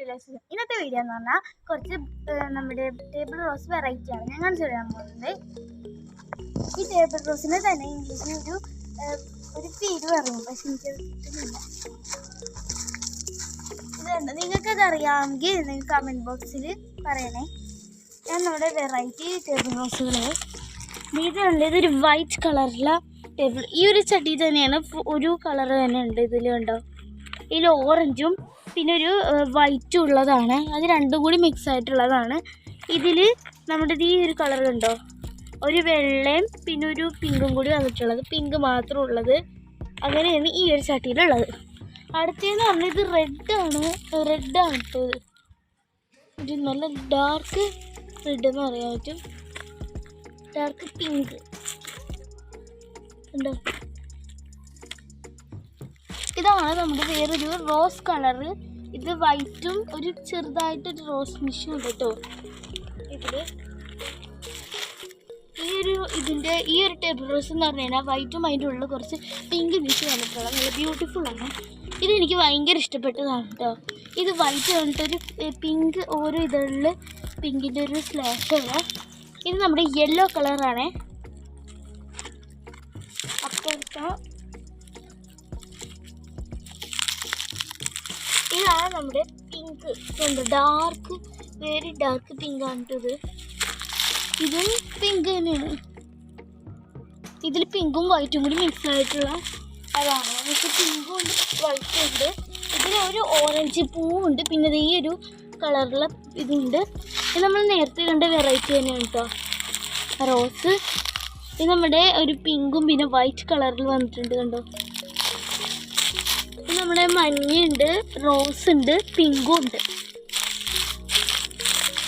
ഇന്നത്തെ വീഡിയോ എന്ന് പറഞ്ഞാൽ കുറച്ച് നമ്മുടെ ടേബിൾ റോസ് വെറൈറ്റി ആണ് ഞാൻ കാണിച്ചു തരാൻ പോകുന്നത്. ഈ ടേബിൾ റോസിന് തന്നെ ഇംഗ്ലീഷിൽ ഒരു പേര് പറയും, പക്ഷെ എനിക്ക് കിട്ടുന്നില്ല. ഇതുണ്ട്, നിങ്ങൾക്കത് അറിയാമെങ്കിൽ നിങ്ങൾ കമൻറ്റ് ബോക്സിൽ പറയണേ. ഞാൻ നമ്മുടെ വെറൈറ്റി ടേബിൾ റോസുകൾ ഇതുണ്ട്. ഇതൊരു വൈറ്റ് കളറിലുള്ള ടേബിൾ. ഈ ഒരു ചട്ടി തന്നെയാണ്, ഒരു കളർ തന്നെ ഉണ്ട് ഇതിൽ. കണ്ടോ, ഇതിൽ ഓറഞ്ചും പിന്നെ ഒരു വൈറ്റും ഉള്ളതാണ്. അത് രണ്ടും കൂടി മിക്സ് ആയിട്ടുള്ളതാണ്. ഇതിൽ നമ്മുടെ ഈ ഒരു കളർ ഉണ്ടോ, ഒരു വെള്ളയും പിന്നെ ഒരു പിങ്കും കൂടി വന്നിട്ടുള്ളത്, പിങ്ക് മാത്രം ഉള്ളത്. അങ്ങനെയാണ് ഈ ഒരു ചട്ടിയിലുള്ളത്. അടുത്തതെന്ന് പറഞ്ഞാൽ ഇത് റെഡാണ് കേട്ടോ. ഇത് നല്ല ഡാർക്ക് റെഡ് എന്ന് പറയാൻ പറ്റും, ഡാർക്ക് പിങ്ക് ഉണ്ടോ. ഇതാണ് നമ്മുടെ വേറൊരു റോസ് കളറ്. ഇത് വൈറ്റും ഒരു ചെറുതായിട്ടൊരു റോസ് മിഷും ഉണ്ട് കേട്ടോ ഇതില്. ഈ ഒരു ടേബിൾ റോസ് എന്ന് പറഞ്ഞു കഴിഞ്ഞാൽ വൈറ്റും അതിൻ്റെ ഉള്ളിൽ കുറച്ച് പിങ്ക് മിഷ് വന്നിട്ടുള്ള നല്ല ബ്യൂട്ടിഫുൾ ആണ്. ഇതെനിക്ക് ഭയങ്കര ഇഷ്ടപ്പെട്ടതാണ് കേട്ടോ. ഇത് വൈറ്റ് വന്നിട്ടൊരു പിങ്ക്, ഓരോ ഇതളിൽ പിങ്കിൻ്റെ ഒരു സ്ലാഷ് ഉള്ള. ഇത് നമ്മുടെ യെല്ലോ കളറാണേ. അപ്പോഴത്തെ ഇതാണ് നമ്മുടെ പിങ്ക്. ഉണ്ട്, ഡാർക്ക്, വെരി ഡാർക്ക് പിങ്ക് ആണ് ഇത്. ഇതും പിങ്ക് തന്നെയാണ്. ഇതിൽ പിങ്കും വൈറ്റും കൂടി മിക്സ് ആയിട്ടുള്ള അതാണ്. നമുക്ക് പിങ്കും ഉണ്ട് വൈറ്റും ഉണ്ട്. ഇതിൽ ഒരു ഓറഞ്ച് പൂവുണ്ട്, പിന്നെ ഈ ഒരു കളറുള്ള ഇതുണ്ട്. ഇത് നമ്മൾ നേരത്തെ കണ്ട വെറൈറ്റി തന്നെയാണ് കേട്ടോ റോസ്. ഇത് നമ്മുടെ ഒരു പിങ്കും പിന്നെ വൈറ്റ് കളറിൽ വന്നിട്ടുണ്ട്. കണ്ടോ, ഇത് നമ്മുടെ മഞ്ഞയുണ്ട്, റോസ് ഉണ്ട്, പിങ്കും ഉണ്ട്.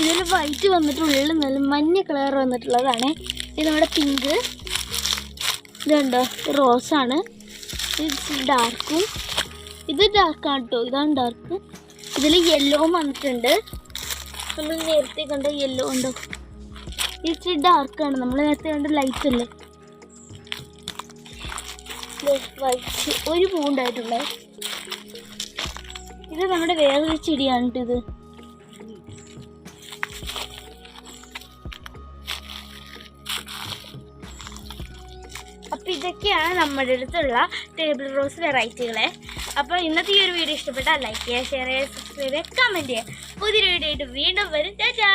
ഇതിൽ വൈറ്റ് വന്നിട്ടുള്ളിൽ നല്ല മഞ്ഞ കളർ വന്നിട്ടുള്ളതാണ്. ഇത് നമ്മുടെ പിങ്ക്. ഇതുണ്ടോ, റോസാണ്. ഇത് ഡാർക്കും, ഇത് ഡാർക്കാണ് കേട്ടോ. ഇതാണ് ഡാർക്ക്. ഇതിൽ യെല്ലോവും വന്നിട്ടുണ്ട്. നമ്മൾ നേരത്തെ കണ്ട യെല്ലോ ഉണ്ടോ, ഇച്ചിരി ഡാർക്കാണ്. നമ്മൾ നേരത്തെ കണ്ട ലൈറ്റ് അല്ലേ. വൈറ്റ് ഒരു പൂവുണ്ടായിട്ടുള്ളേ. ഇത് നമ്മുടെ വേറൊരു ചെടിയാണ് ഇത്. അപ്പോൾ ഇതൊക്കെയാണ് നമ്മുടെ അടുത്തുള്ള ടേബിൾ റോസ് വെറൈറ്റികളെ. അപ്പോൾ ഇന്നത്തെ ഈ ഒരു വീഡിയോ ഇഷ്ടപ്പെട്ടാൽ ലൈക്ക് ചെയ്യുക, ഷെയർ ചെയ്യുക, സബ്സ്ക്രൈബ് ചെയ്യുക, കമൻറ്റ് ചെയ്യുക. പുതിയൊരു വീഡിയോ ആയിട്ട് വീണ്ടും വരും. ടാറ്റാ.